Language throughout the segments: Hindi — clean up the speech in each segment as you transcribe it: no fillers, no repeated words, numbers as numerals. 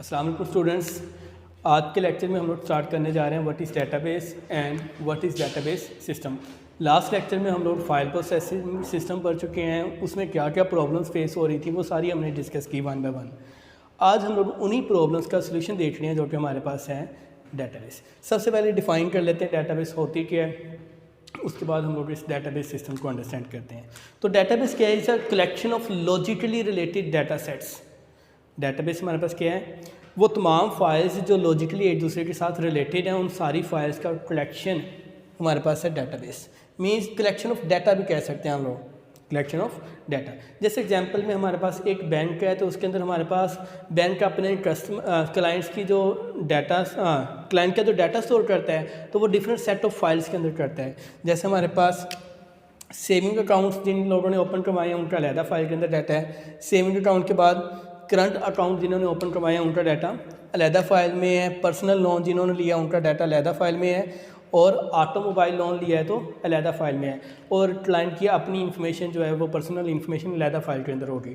अस्सलाम वालेकुम स्टूडेंट्स। आज के लेक्चर में हम लोग स्टार्ट करने जा रहे हैं what is database and what is database system. Last lecture में हम लोग फाइल प्रोसेसिंग सिस्टम पढ़ चुके हैं, उसमें क्या क्या प्रॉब्लम्स फेस हो रही थी वो सारी हमने डिस्कस की वन बाय वन। आज हम लोग उन्हीं प्रॉब्लम्स का सोल्यूशन देख रहे हैं जो कि हमारे पास है डेटाबेस। सबसे पहले डिफ़ाइन कर लेते हैं डेटाबेस होती क्या है, उसके बाद हम लोग इस डेटाबेस सिस्टम को अंडरस्टैंड करते हैं। तो डेटाबेस क्या है? It's a collection of logically related data sets. Database हमारे पास क्या है? वो तमाम फाइल्स जो लॉजिकली एक दूसरे के साथ रिलेटेड हैं, उन सारी फाइल्स का कलेक्शन हमारे पास है database. Means collection of data भी कह सकते हैं हम लोग, कलेक्शन ऑफ डाटा। जैसे एग्जांपल में हमारे पास एक बैंक है, तो उसके अंदर हमारे पास बैंक अपने क्लाइंट्स की जो डाटा क्लाइंट का जो डाटा स्टोर करता है, तो वो डिफरेंट सेट ऑफ फाइल्स के अंदर करता है। जैसे हमारे पास सेविंग अकाउंट्स जिन लोगों ने ओपन करवाए हैं उनका अलहदा फाइल के अंदर डाटा है। सेविंग अकाउंट के बाद करंट अकाउंट जिन्होंने ओपन करवाए हैं उनका डाटा अलहदा फाइल में है। पर्सनल लोन जिन्होंने लिया उनका डाटा अलहदा फाइल में है, और ऑटोमोबाइल लोन लिया है तो अलहदा फाइल में है। और क्लाइंट की अपनी इंफॉर्मेशन जो है वो पर्सनल इंफॉर्मेशन अलहदा फाइल के अंदर होगी।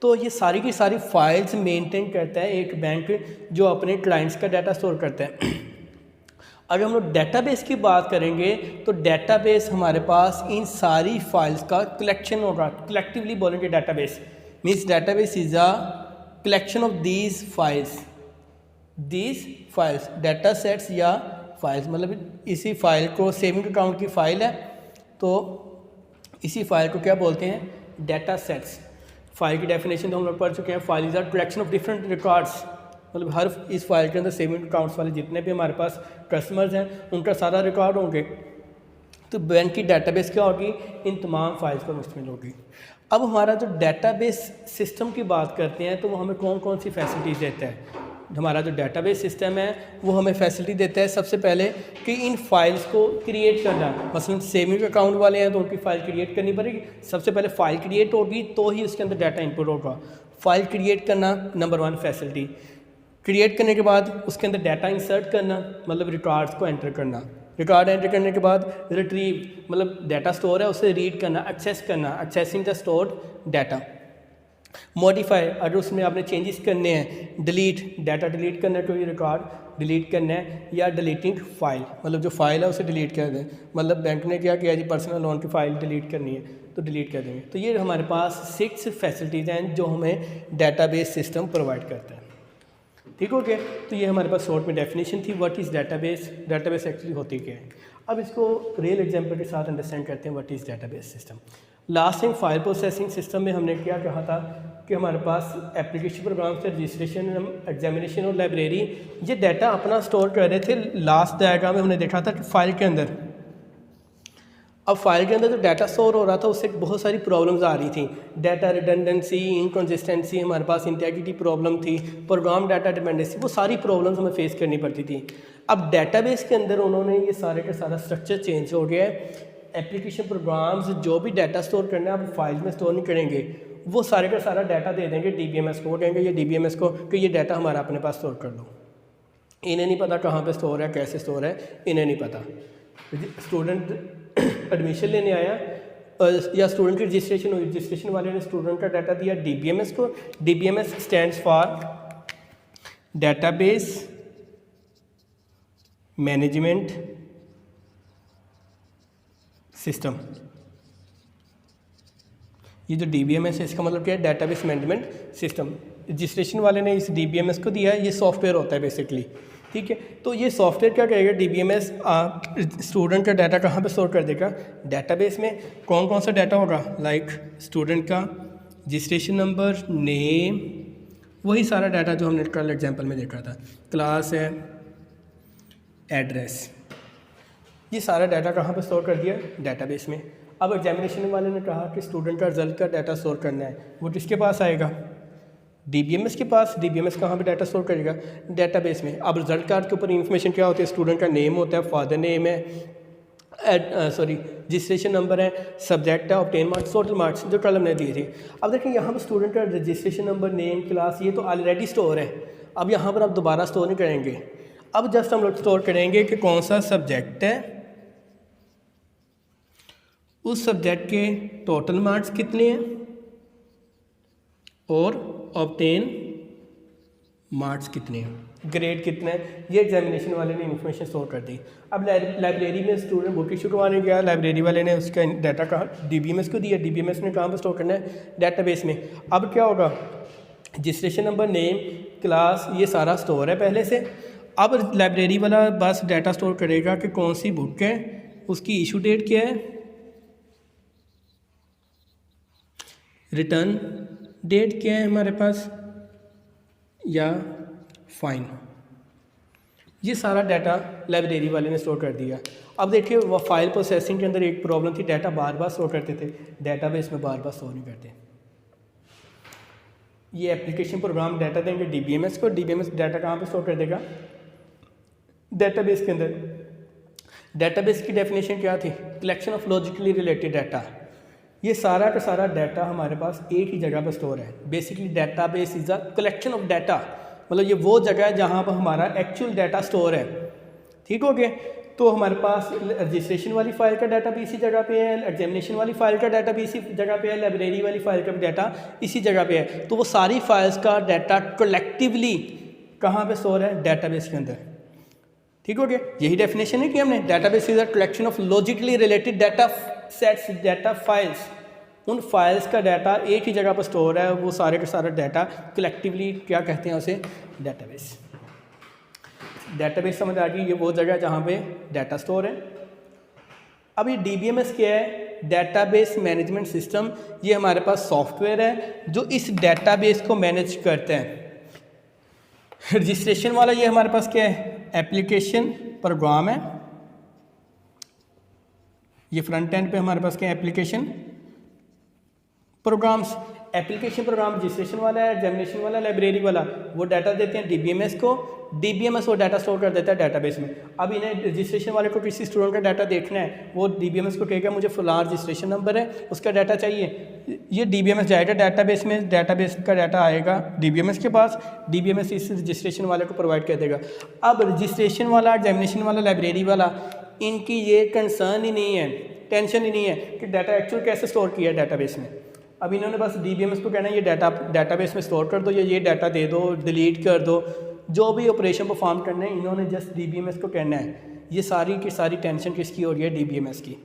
तो ये सारी की सारी फाइल्स मेंटेन करता है एक बैंक जो अपने क्लाइंट्स का डाटा स्टोर करता है। अगर हम लोग डेटाबेस की बात करेंगे तो डेटाबेस हमारे पास इन सारी फाइल्स का कलेक्शन होगा। कलेक्टिवली बोलेंगे database means database is a collection of these files data sets या फाइल्स। मतलब इसी फाइल को, सेविंग अकाउंट की फ़ाइल है तो इसी फाइल को क्या बोलते हैं? Data sets. फाइल की डेफिनेशन तो हम लोग पढ़ चुके हैं। File is a collection of different records. मतलब हर इस फाइल के अंदर सेविंग अकाउंट्स वाले जितने भी हमारे पास कस्टमर्स हैं उनका सारा रिकॉर्ड होंगे। तो बैंक की डेटाबेस क्या होगी? इन तमाम फाइल्स पर मुश्तमिल होगी। अब हमारा जो डेटाबेस सिस्टम की बात करते हैं तो वो हमें कौन कौन सी फैसिलिटीज़ देता है? हमारा जो डेटाबेस सिस्टम है वो हमें फैसिलिटी देता है सबसे पहले कि इन फाइल्स को क्रिएट करना। मसलन सेविंग अकाउंट वाले हैं तो उनकी फ़ाइल क्रिएट करनी पड़ेगी। सबसे पहले फ़ाइल क्रिएट होगी तो ही उसके अंदर डाटा इनपुट होगा। फ़ाइल क्रिएट करना नंबर वन फैसिलिटी। क्रिएट करने के बाद उसके अंदर डाटा इंसर्ट करना, मतलब रिकॉर्ड्स को एंटर करना। रिकॉर्ड एंटर करने के बाद रिट्रीव, मतलब डाटा स्टोर है उसे रीड करना, एक्सेस करना, accessing the stored data. Modify, अगर उसमें आपने चेंजेस करने हैं। डिलीट, डाटा डिलीट करना है, कोई रिकॉर्ड डिलीट करना है, या डिलीटिंग फाइल, मतलब जो फाइल है उसे डिलीट कर दें। मतलब बैंक ने क्या किया जी, पर्सनल लोन की फ़ाइल डिलीट करनी है तो डिलीट कर देंगे। तो ये हमारे पास 6 फैसिलिटीज़ हैं जो हमें डाटाबेस सिस्टम प्रोवाइड करता है। ठीक हो गया? तो ये हमारे पास शॉर्ट में डेफिनेशन थी what is database. Database actually होती क्या है। अब इसको रियल एग्जांपल के साथ अंडरस्टैंड करते हैं what is database system. Last time file processing system में हमने क्या कहा था कि हमारे पास एप्लीकेशन प्रोग्राम से रजिस्ट्रेशन, एग्जामिनेशन और लाइब्रेरी ये डाटा अपना स्टोर कर रहे थे। लास्ट डायग्राम में हमने देखा था कि फ़ाइल के अंदर, अब फाइल के अंदर जो डाटा स्टोर हो रहा था उससे बहुत सारी प्रॉब्लम्स आ रही थी। डाटा रिडंडेंसी, इनकन्सिस्टेंसी, हमारे पास इंटेग्रिटी प्रॉब्लम थी, प्रोग्राम डाटा डिपेंडेंसी, वो सारी प्रॉब्लम्स हमें फेस करनी पड़ती थी। अब डेटाबेस के अंदर उन्होंने ये सारे का सारा स्ट्रक्चर चेंज हो गया है। एप्लीकेशन प्रोग्राम्स जो भी डाटा स्टोर करना है अब फाइल में स्टोर नहीं करेंगे, वो सारे का सारा डाटा दे देंगे DBMS को। कहेंगे ये DBMS को कि ये डाटा हमारा अपने पास स्टोर कर लो। इन्हें नहीं पता कहाँ पे स्टोर है, कैसे स्टोर है, इन्हें नहीं पता। स्टूडेंट एडमिशन लेने आया या स्टूडेंट की रजिस्ट्रेशन हुई, रजिस्ट्रेशन वाले ने स्टूडेंट का डाटा दिया DBMS को। DBMS stands for database management system. ये जो DBMS है इसका मतलब क्या है? Database management system. रजिस्ट्रेशन वाले ने इस DBMS को दिया है, ये सॉफ्टवेयर होता है बेसिकली। ठीक है, तो ये सॉफ्टवेयर क्या करेगा? DBMS स्टूडेंट का डाटा कहाँ पे स्टोर कर देगा? डेटाबेस में। कौन कौन सा डाटा होगा? लाइक स्टूडेंट का रजिस्ट्रेशन नंबर, नेम, वही सारा डाटा जो हमने कल एग्जांपल में देखा था। क्लास है, एड्रेस, ये सारा डाटा कहाँ पे स्टोर कर दिया? डेटाबेस में। अब एग्जामिनेशन वाले ने कहा कि स्टूडेंट का रिजल्ट का डाटा स्टोर करना है, वो किसके पास आएगा? DBMS के पास। DBMS कहाँ पे डाटा स्टोर करेगा? डेटाबेस में। अब रिजल्ट कार्ड के ऊपर इंफॉर्मेशन क्या होती है? स्टूडेंट का नेम होता है, फादर नेम है, रजिस्ट्रेशन नंबर है, सब्जेक्ट है, ऑब्टेन मार्क्स, टोटल मार्क्स जो कल हमने दिए थे। अब देखिए यहाँ पर स्टूडेंट का रजिस्ट्रेशन नंबर, नेम, क्लास ये तो ऑलरेडी स्टोर है। अब यहाँ पर आप दोबारा स्टोर नहीं करेंगे। अब जस्ट हम लोग स्टोर करेंगे कि कौन सा सब्जेक्ट है, उस सब्जेक्ट के टोटल मार्क्स कितने हैं और ऑब्टेन मार्क्स कितने हैं, ग्रेड कितने हैं, ये एग्जामिनेशन वाले ने इन्फॉर्मेशन स्टोर कर दी। अब लाइब्रेरी में स्टूडेंट बुक इशू करवाने गया, लाइब्रेरी वाले ने उसका डाटा कहाँ DBMS को दिया, DBMS ने कहाँ पर स्टोर करना है, डाटाबेस में। अब क्या होगा, रजिस्ट्रेशन नंबर, नेम, क्लास, ये सारा स्टोर है पहले से। अब लाइब्रेरी वाला बस डाटा स्टोर करेगा कि कौन सी बुक है, उसकी इशू डेट क्या है, रिटर्न डेट क्या है हमारे पास, या फाइन। ये सारा डाटा लाइब्रेरी वाले ने स्टोर कर दिया। अब देखिए वो फाइल प्रोसेसिंग के अंदर एक प्रॉब्लम थी, डाटा बार बार स्टोर करते थे, डाटाबेस में बार बार स्टोर नहीं करते। ये एप्लीकेशन प्रोग्राम डाटा देंगे DBMS को, DBMS डाटा कहाँ पे स्टोर कर देगा, डाटाबेस के अंदर। डाटाबेस की डेफिनेशन क्या थी, collection of logically related data. ये सारा का सारा डाटा हमारे पास एक ही जगह पर स्टोर है। Basically database is a collection of data, मतलब ये वो जगह है जहाँ पर हमारा एक्चुअल डाटा स्टोर है। ठीक हो गया। तो हमारे पास रजिस्ट्रेशन वाली फ़ाइल का डाटा भी इसी जगह पे है, एग्जामिनेशन वाली फ़ाइल का डाटा भी इसी जगह पे है, लाइब्रेरी वाली फ़ाइल का भी डाटा इसी जगह पे है। तो वो सारी फाइल्स का डाटा कलेक्टिवली कहाँ पे स्टोर है, डाटाबेस के अंदर। ठीक हो गया। यही डेफिनेशन है कि हमने database is a collection of logically related data sets, data files. उन फाइल्स का डाटा एक ही जगह पर स्टोर है, वो सारे का सारा डाटा कलेक्टिवली क्या कहते हैं उसे, डाटाबेस। डाटाबेस समझ आ गई, ये वो जगह जहाँ पे डाटा स्टोर है। अब ये DBMS क्या है, डाटाबेस मैनेजमेंट सिस्टम। ये हमारे पास सॉफ्टवेयर है जो इस डाटाबेस को मैनेज करते हैं। रजिस्ट्रेशन वाला ये हमारे पास क्या है, एप्लीकेशन प्रोग्राम है। ये फ्रंट एंड पे हमारे पास क्या है, application programmes. Application program registration वाला है, एग्जामिनेशन वाला, लाइब्रेरी वाला, वो डाटा देते हैं DBMS को, DBMS वो डाटा स्टोर कर देता है डाटाबेस में। अब इन्हें रजिस्ट्रेशन वाले को किसी स्टूडेंट का डाटा देखना है, वो DBMS को कहेगा मुझे फलां रजिस्ट्रेशन नंबर है, उसका डाटा चाहिए। ये DBMS जाएगा डाटाबेस में, डाटाबेस का डाटा आएगा DBMS के पास, DBMS इस रजिस्ट्रेशन वाले को प्रोवाइड कर देगा। अब रजिस्ट्रेशन वाला, एग्जामिनेशन वाला, लाइब्रेरी वाला, इनकी ये कंसर्न ही नहीं है, टेंशन ही नहीं है कि डाटा एक्चुअल कैसे स्टोर किया है डाटाबेस में। अब इन्होंने बस DBMS को कहना है ये डाटाबेस में स्टोर कर दो, या ये डाटा दे दो, डिलीट कर दो, जो भी ऑपरेशन परफॉर्म करना है इन्होंने जस्ट DBMS को कहना है। ये सारी की सारी टेंशन किसकी हो रही है, DBMS की।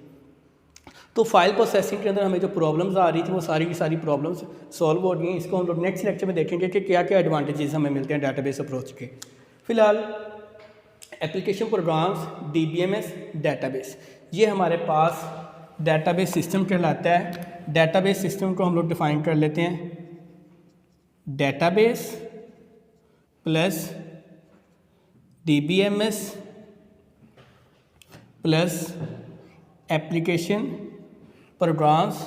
तो फाइल प्रोसेसिंग के अंदर हमें जो प्रॉब्लम्स आ रही थी वो सारी की सारी प्रॉब्लम्स सॉल्व हो रही हैं। इसको हम लोग नेक्स्ट लेक्चर में देखेंगे कि क्या क्या एडवांटेजेस हमें मिलते हैं डाटाबेस अप्रोच के। फिलहाल एप्लीकेशन प्रोग्राम्स, DBMS, डाटाबेस, ये हमारे पास डाटाबेस सिस्टम कहलाता है। डाटाबेस सिस्टम को हम लोग डिफाइन कर लेते हैं, database plus DBMS plus application programs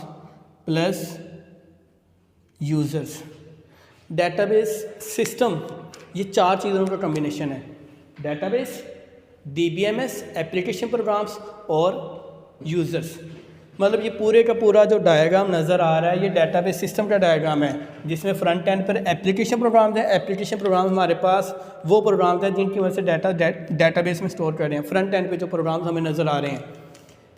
plus users. Database system ये चार चीज़ों का कम्बिनेशन है, डाटाबेस, DBMS, एप्लीकेशन प्रोग्राम्स और यूज़र्स। मतलब ये पूरे का पूरा जो डायग्राम नज़र आ रहा है ये डाटाबेस सिस्टम का डायग्राम है, जिसमें फ्रंट एंड पर एप्लीकेशन प्रोग्राम्स हैं। एप्लीकेशन प्रोग्राम हमारे पास वो प्रोग्राम्स हैं जिनकी वजह से डाटाबेस में स्टोर कर रहे हैं। फ्रंट एंड पे जो प्रोग्राम्स हमें नज़र आ रहे हैं,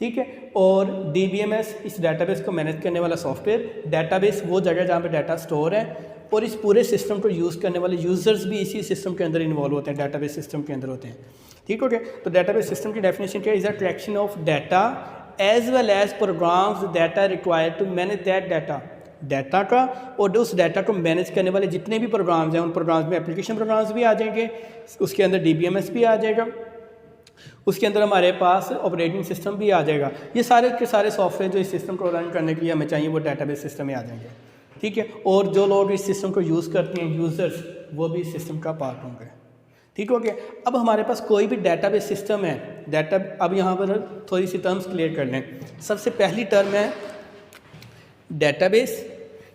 ठीक है। और DBMS इस डाटाबेस को मैनेज करने वाला सॉफ्टवेयर। डाटाबेस वो जगह जहाँ पे डाटा स्टोर है, और इस पूरे सिस्टम को यूज़ करने वाले यूज़र्स भी इसी सिस्टम के अंदर इन्वॉल्व होते हैं, डाटाबेस सिस्टम के अंदर होते हैं। ठीक हो गया। तो डाटाबेस सिस्टम की डेफिनेशन क्या है, is a collection of data as well as programs that are required to manage that data. Data का और उस डाटा को मैनेज करने वाले जितने भी प्रोग्राम्स हैं, उन प्रोग्राम्स में एप्लीकेशन प्रोग्राम्स भी आ जाएंगे, उसके अंदर DBMS भी आ जाएगा, उसके अंदर हमारे पास ऑपरेटिंग सिस्टम भी आ जाएगा। ये सारे के सारे सॉफ्टवेयर जो इस सिस्टम को रन करने के लिए हमें चाहिए वो डाटाबेस सिस्टम में आ जाएंगे। ठीक है। और जो लोग इस सिस्टम को यूज़ करते हैं, यूज़र्स, वो भी इस सिस्टम का पार्ट होंगे। ठीक हो गया। अब हमारे पास कोई भी डाटाबेस सिस्टम है, अब यहाँ पर थोड़ी सी टर्म्स क्लियर कर लें। सबसे पहली टर्म है डाटाबेस।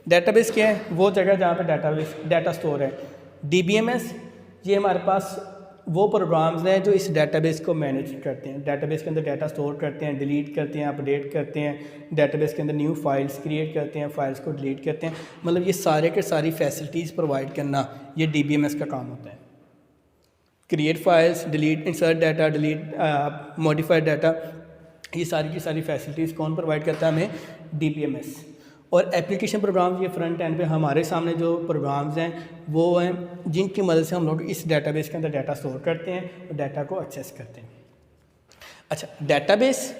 डाटाबेस क्या है, वो जगह जहाँ पे डाटा स्टोर है। DBMS ये हमारे पास वो प्रोग्राम्स हैं जो इस डाटाबेस को मैनेज करते हैं, डाटाबेस के अंदर डाटा स्टोर करते हैं, डिलीट करते हैं, अपडेट करते हैं, डाटाबेस के अंदर न्यू फाइल्स क्रिएट करते हैं, फाइल्स को डिलीट करते हैं। मतलब ये सारे के सारी फैसिलिटीज़ प्रोवाइड करना ये DBMS का काम होता है। Create files, delete, insert data, delete, modified data, ये सारी की सारी फैसिलिटीज़ कौन प्रोवाइड करता है हमें, DBMS। और एप्लीकेशन प्रोग्राम्स, ये फ्रंट एंड पे हमारे सामने जो प्रोग्राम्स हैं वो हैं जिनकी मदद से हम लोग इस डेटाबेस के अंदर डाटा स्टोर करते हैं और डाटा को एक्सेस करते हैं। अच्छा, database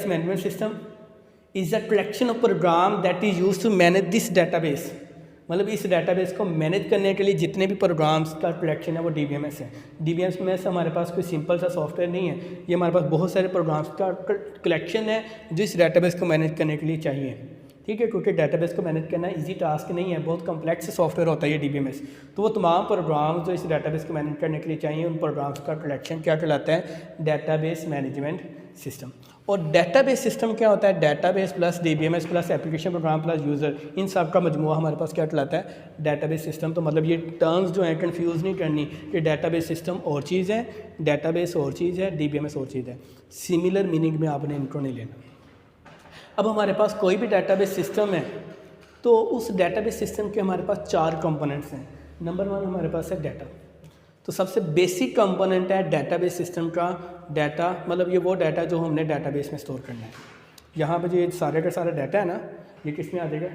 management system is a collection of program that is use to manage this database. मतलब इस डेटाबेस को मैनेज करने के लिए जितने भी प्रोग्राम्स का कलेक्शन है वो DBMS है। DBMS हमारे पास कोई सिंपल सा सॉफ्टवेयर नहीं है, ये हमारे पास बहुत सारे प्रोग्राम्स का कलेक्शन है जो इस डेटाबेस को मैनेज करने के लिए चाहिए। ठीक है, क्योंकि डेटाबेस को मैनेज करना इजी टास्क नहीं है, बहुत कम्प्लेक्स सॉफ्टवेयर होता है ये DBMS। तो वो तमाम प्रोग्राम्स जो इस डेटाबेस को मैनेज करने के लिए चाहिए, उन प्रोग्राम्स का कलेक्शन क्या कहलाता है? Database management system. और डेटाबेस सिस्टम क्या होता है? Database plus DBMS plus application program plus user, इन सब का मजमूआ हमारे पास क्या कहलाता है? Database system. तो मतलब ये टर्म्स जो हैं कंफ्यूज नहीं करनी कि डेटाबेस सिस्टम और चीज़ है, डेटाबेस और चीज़ है, DBMS और चीज़ है। सिमिलर मीनिंग में आपने इनको नहीं लेना। अब हमारे पास कोई भी डेटाबेस सिस्टम है तो उस डेटाबेस सिस्टम के हमारे पास 4 कंपोनेंट्स हैं। नंबर 1 हमारे पास है डाटा। तो सबसे बेसिक कंपोनेंट है डेटाबेस सिस्टम का डाटा, मतलब ये वो डाटा जो हमने डेटाबेस में स्टोर करना है। यहाँ पर जो ये सारे का सारा डाटा है ना, ये किस में आ जाएगा?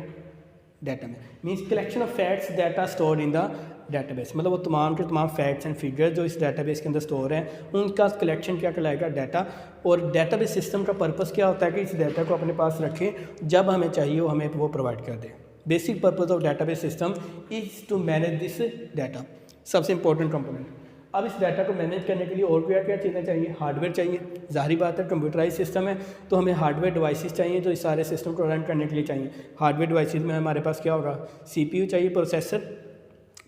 डाटा में। Means collection of facts data stored in the database, मतलब वो तमाम के तमाम फैक्ट्स एंड फिगर्स जो इस डेटाबेस के अंदर स्टोर हैं उनका कलेक्शन क्या कहलाएगा? डाटा। और डेटाबेस सिस्टम का पर्पस क्या होता है कि इस डाटा को अपने पास रखें, जब हमें चाहिए हो हमें वो प्रोवाइड कर दें। Basic purpose of database system is to manage this data, सबसे इंपॉर्टेंट कंपोनेंट। अब इस डाटा को मैनेज करने के लिए और क्या क्या चीज़ें चाहिए? हार्डवेयर चाहिए, ज़ाहिर बात है कंप्यूटराइज सिस्टम है तो हमें हार्डवेयर डिवाइसेस चाहिए जो इस सारे सिस्टम को रन करने के लिए चाहिए। हार्डवेयर डिवाइसेस में हमारे पास क्या होगा? CPU चाहिए, प्रोसेसर,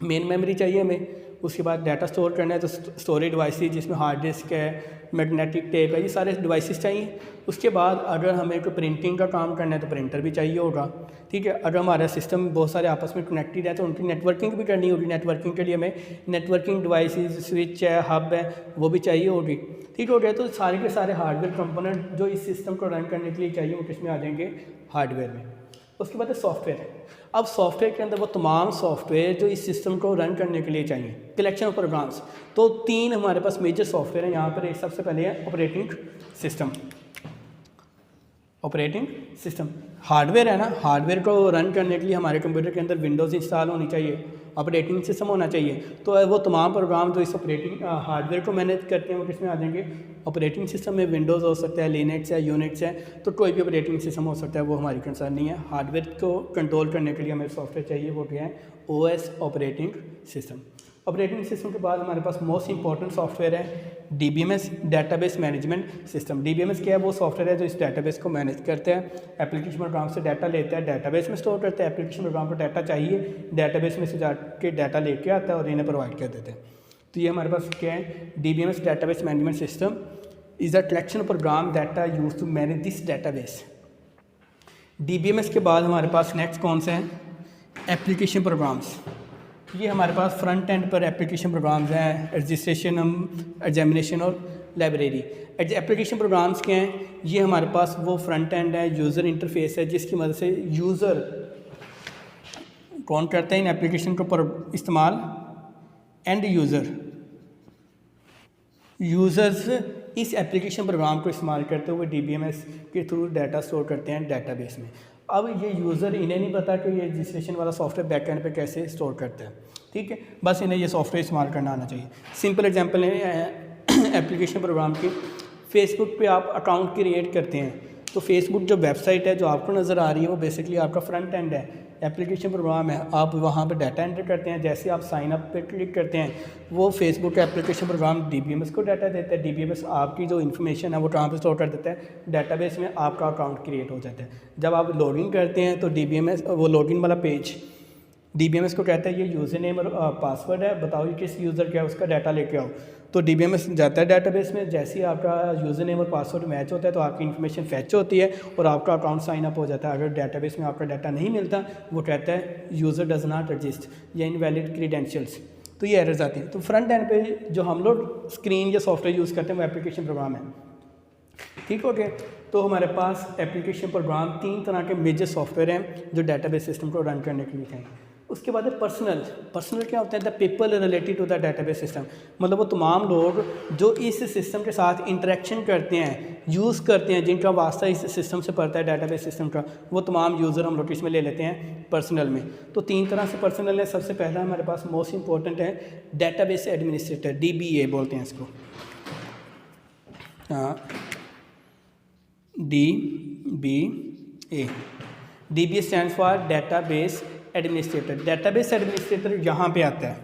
मेन मेमोरी चाहिए हमें। उसके बाद डाटा स्टोर करना है तो स्टोरेज डिवाइसेस जिसमें हार्ड डिस्क है, मैग्नेटिक टेप है, ये सारे डिवाइसेस चाहिए। उसके बाद अगर हमें कोई प्रिंटिंग का काम करना है तो प्रिंटर भी चाहिए होगा। ठीक है, अगर हमारा सिस्टम बहुत सारे आपस में कनेक्टेड है तो उनकी नेटवर्किंग भी करनी होगी। नेटवर्किंग के लिए हमें नेटवर्किंग डिवाइसेस, स्विच है, हब है, वो भी चाहिए होगी। ठीक हो गया, तो सारे के सारे हार्डवेयर कंपोनेंट जो इस सिस्टम को रन करने के लिए चाहिए वो किसमें आ जाएंगे? हार्डवेयर में। उसके बाद है सॉफ्टवेयर। अब सॉफ्टवेयर के अंदर वो तमाम सॉफ्टवेयर जो इस सिस्टम को रन करने के लिए चाहिए, कलेक्शन ऑफ प्रोग्राम्स। तो 3 हमारे पास मेजर सॉफ्टवेयर हैं यहाँ पर। एक सबसे पहले है operating system. Operating system hardware है ना, हार्डवेयर को रन करने के लिए हमारे कंप्यूटर के अंदर विंडोज़ इंस्टॉल होनी चाहिए, ऑपरेटिंग सिस्टम होना चाहिए। तो वो तमाम प्रोग्राम जो इस ऑपरेटिंग हार्डवेयर को मैनेज करते हैं वो किस में आ जाएंगे? ऑपरेटिंग सिस्टम में। विंडोज़ हो सकता है, लिनक्स है, यूनिक्स है, तो कोई भी ऑपरेटिंग सिस्टम हो सकता है, वो हमारी कंसर्न नहीं है। हार्डवेयर को कंट्रोल करने के लिए हमें सॉफ्टवेयर चाहिए, वो क्या है? OS operating system. Operating system के बाद हमारे पास मोस्ट इंपॉर्टेंट सॉफ्टवेयर है DBMS, database management system. DBMS क्या है? वो सॉफ्टवेयर है जो इस डेटाबेस को मैनेज करते हैं। एप्लीकेशन प्रोग्राम से डाटा लेता है, डेटाबेस में स्टोर करते हैं। एप्लीकेशन प्रोग्राम को डाटा चाहिए, डेटाबेस में से जाके डाटा लेके आता है और इन्हें प्रोवाइड कर देते हैं। तो ये हमारे पास क्या है? DBMS, database management system is a collection of program data use to manage this database. DBMS के बाद हमारे पास नेक्स्ट कौन सा है? Application programs. ये हमारे पास फ्रंट एंड पर एप्लीकेशन प्रोग्राम्स हैं, रजिस्ट्रेशन, एग्जामिनेशन और लाइब्रेरी। एप्लीकेशन प्रोग्राम्स क्या हैं? ये हमारे पास वो फ्रंट एंड है, यूज़र इंटरफेस है जिसकी मदद से यूज़र कौन करते हैं इन एप्लीकेशन को इस्तेमाल? एंड यूज़र्स इस एप्लीकेशन प्रोग्राम को इस्तेमाल करते हुए DBMS के थ्रू डाटा स्टोर करते हैं डेटाबेस में। अब ये यूज़र, इन्हें नहीं पता कि ये रजिस्ट्रेशन वाला सॉफ्टवेयर बैकएंड पे कैसे स्टोर करते हैं। ठीक है, बस इन्हें ये सॉफ्टवेयर इस्तेमाल करना आना चाहिए। सिंपल एग्जांपल है एप्लीकेशन प्रोग्राम की। फेसबुक पे आप अकाउंट क्रिएट करते हैं तो फेसबुक जो वेबसाइट है जो आपको नज़र आ रही है वो बेसिकली आपका फ्रंट एंड है। एप्लीकेशन प्रोग्राम है, आप वहाँ पे डाटा एंटर करते हैं। जैसे आप साइन अप पे क्लिक करते हैं वो फेसबुक एप्लीकेशन प्रोग्राम DBMS को डाटा देता है। DBMS आपकी जो इन्फॉर्मेशन है वो कहाँ पे स्टोर कर देता है? डेटाबेस में। आपका अकाउंट क्रिएट हो जाता है। जब आप लॉगिन करते हैं तो DBMS वो लॉगिन वाला पेज DBMS को कहता है ये यूज़र नेम और पासवर्ड है, बताओ ये किस यूज़र का है, उसका डाटा लेके आओ। तो DBMS जाता है डेटाबेस में। जैसे ही आपका यूज़र नेम और पासवर्ड मैच होता है तो आपकी इन्फॉर्मेशन फैच होती है और आपका अकाउंट साइन अप हो जाता है। अगर डेटाबेस में आपका डाटा नहीं मिलता वो कहता है यूज़र डज नॉट रजिस्ट या इनवैलिड क्रीडेंशियल्स, तो ये एरर्स आती हैं। तो फ्रंट एंड पे जो हम लोग स्क्रीन या सॉफ्टवेयर यूज़ करते हैं वो एप्लीकेशन प्रोग्राम है। ठीक हो गया, तो हमारे पास एप्लीकेशन प्रोग्राम 3 तरह के मेजर सॉफ्टवेयर हैं जो डेटाबेस सिस्टम को रन करने के लिए चाहिए। उसके बाद है पर्सनल। पर्सनल क्या होता है? The people related to the database system, मतलब वो तमाम लोग जो इस सिस्टम के साथ इंटरेक्शन करते हैं, यूज़ करते हैं, जिनका वास्ता इस सिस्टम से पड़ता है डेटाबेस सिस्टम का, वो तमाम यूज़र हम लोग इसमें ले लेते हैं पर्सनल में। तो 3 तरह से पर्सनल है। सबसे पहला हमारे पास मोस्ट इंपॉर्टेंट है डेटाबेस एडमिनिस्ट्रेटर, DBA बोलते हैं इसको। हाँ, DBA। DBA stand for database administrator. Database administrator यहाँ पे आता है।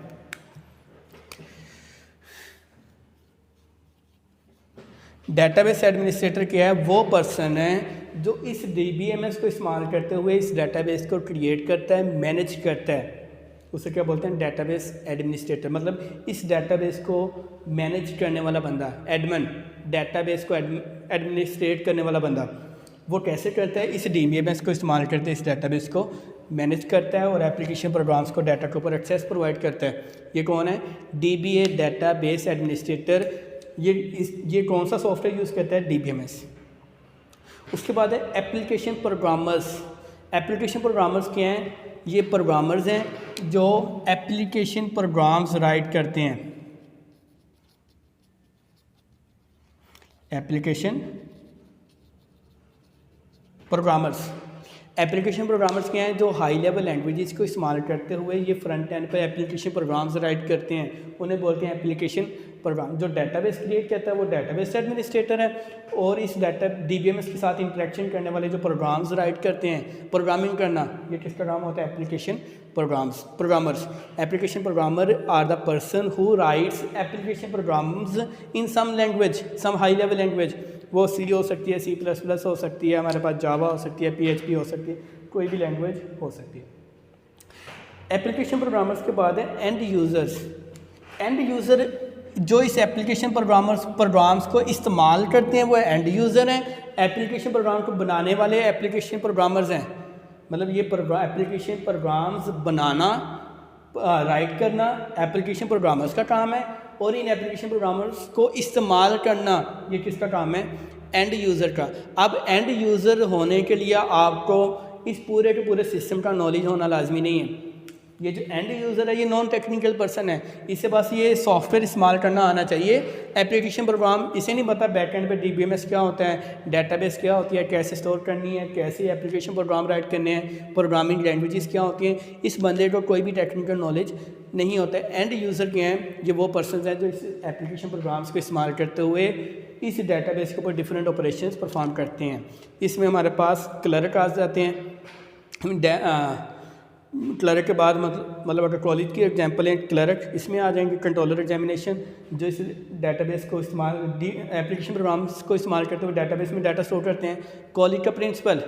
डेटाबेस एडमिनिस्ट्रेटर क्या है? वो पर्सन है जो इस DBMS को इस्तेमाल करते हुए इस डेटाबेस को क्रिएट करता है, मैनेज करता है। उसे क्या बोलते हैं? Database administrator. मतलब इस डेटाबेस को मैनेज करने वाला बंदा, एडमिन, डेटाबेस को एडमिनिस्ट्रेट करने वाला बंदा। वो कैसे करता है? इस DBMS को इस्तेमाल करते हैं, इस डेटाबेस को मैनेज करता है और एप्लीकेशन प्रोग्राम्स को डाटा के ऊपर एक्सेस प्रोवाइड करता है। ये कौन है? DBA, database administrator. ये कौन सा सॉफ्टवेयर यूज़ करता है? DBMS। उसके बाद है एप्लीकेशन प्रोग्रामर्स। एप्लीकेशन प्रोग्रामर्स क्या हैं? ये प्रोग्रामर्स हैं जो एप्लीकेशन प्रोग्राम्स राइट करते हैं। Application programmers. एप्लीकेशन प्रोग्रामर्स क्या हैं? जो हाई लेवल लैंग्वेजेस को इस्तेमाल करते हुए ये फ्रंट एंड पर एप्लीकेशन प्रोग्राम्स राइट करते हैं, उन्हें बोलते हैं एप्लीकेशन प्रोग्राम। जो डेटाबेस क्रिएट करता है वो डेटाबेस एडमिनिस्ट्रेटर है, और इस DBMS के साथ इंटरेक्शन करने वाले जो प्रोग्राम्स राइट करते हैं, प्रोग्रामिंग करना, ये किसका काम होता है? Application programmers. Application programmer are the person who writes application programs in some language, some high level language. वो C हो सकती है, C++ हो सकती है, हमारे पास जावा हो सकती है, PHP हो सकती है, कोई भी लैंग्वेज हो सकती है। एप्लीकेशन प्रोग्रामर्स के बाद है एंड यूज़र्स। एंड यूज़र जो इस एप्लीकेशन प्रोग्राम्स को इस्तेमाल करते हैं वो एंड यूज़र हैं। एप्लीकेशन प्रोग्राम को बनाने वाले एप्लीकेशन प्रोग्रामर्स हैं। मतलब ये एप्लीकेशन प्रोग्राम्स बनाना, राइट करना एप्लीकेशन प्रोग्रामर्स का काम है, और इन एप्लीकेशन प्रोग्रामर्स को इस्तेमाल करना ये किसका काम है? एंड यूज़र का। अब एंड यूज़र होने के लिए आपको इस पूरे के पूरे सिस्टम का नॉलेज होना लाजमी नहीं है। ये जो एंड यूज़र है ये नॉन टेक्निकल पर्सन है, इसे बस ये सॉफ्टवेयर इस्तेमाल करना आना चाहिए। एप्लीकेशन प्रोग्राम इसे नहीं पता बैक एंड पे DBMS क्या होता है, डेटाबेस क्या होती है, कैसे स्टोर करनी है, कैसे एप्लीकेशन प्रोग्राम राइट करने हैं, प्रोग्रामिंग लैंग्वेजेस क्या होती हैं, इस बंदे को कोई भी टेक्निकल नॉलेज नहीं होता है। एंड यूज़र क्या हैं? ये वो पर्सन हैं जो इस एप्लीकेशन प्रोग्राम्स को इस्तेमाल करते हुए इस डेटाबेस के ऊपर डिफरेंट ऑपरेशंस परफॉर्म करते हैं। इसमें हमारे पास क्लर्क आ जाते हैं। क्लर्क के बाद मतलब अगर कॉलेज की एग्जांपल है क्लर्क, इसमें आ जाएंगे कंट्रोलर एग्जामिनेशन, जो इस डेटाबेस को इस्तेमाल एप्लीकेशन प्रोग्राम्स को इस्तेमाल करते हुए डेटाबेस में डाटा स्टोर करते हैं। कॉलेज का प्रिंसिपल,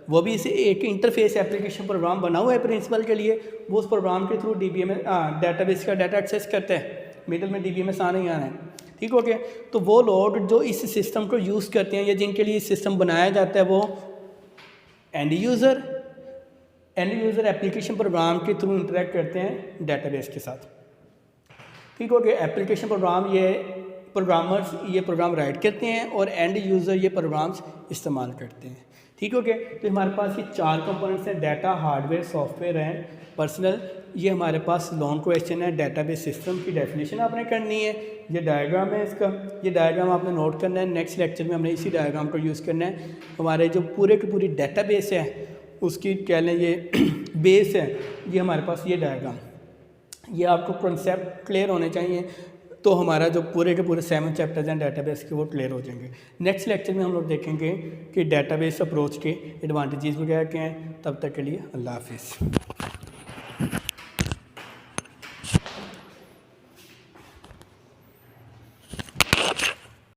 वो भी इसे एक इंटरफेस एप्लीकेशन प्रोग्राम बना हुआ है प्रिंसिपल के लिए, वो उस प्रोग्राम के थ्रू डेटाबेस का डाटा एक्सेस करते हैं। मिडल में DBMS आना ही आना है, ठीक हो गया। तो वो लोग जो इस सिस्टम को यूज़ करते हैं या जिनके लिए सिस्टम बनाया जाता है वो एंड यूज़र एप्लीकेशन प्रोग्राम के थ्रू इंटरेक्ट करते हैं डेटाबेस के साथ, ठीक हो गया। एप्लीकेशन प्रोग्राम ये प्रोग्रामर्स ये प्रोग्राम राइट करते हैं और एंड यूज़र ये प्रोग्राम्स इस्तेमाल करते हैं, ठीक हो गया। तो हमारे पास ये 4 कंपोनेंट्स हैं, data, hardware, software and personal. ये हमारे पास लॉन्ग क्वेश्चन है। डेटाबेस सिस्टम की डेफिनेशन आपने करनी है, ये डायग्राम है इसका, ये डायग्राम आपने नोट करना है। नेक्स्ट लेक्चर में हमने इसी डायग्राम को यूज़ करना है। हमारे जो पूरे की पूरी डेटाबेस है उसकी कह लें ये बेस है, ये हमारे पास ये डायग्राम, ये आपको कॉन्सेप्ट क्लियर होने चाहिए, तो हमारा जो पूरे के पूरे 7 चैप्टर्स हैं डेटाबेस के वो क्लियर हो जाएंगे। नेक्स्ट लेक्चर में हम लोग देखेंगे कि डेटाबेस अप्रोच के एडवांटेजेस वगैरह क्या हैं। तब तक के लिए अल्लाह हाफिज़।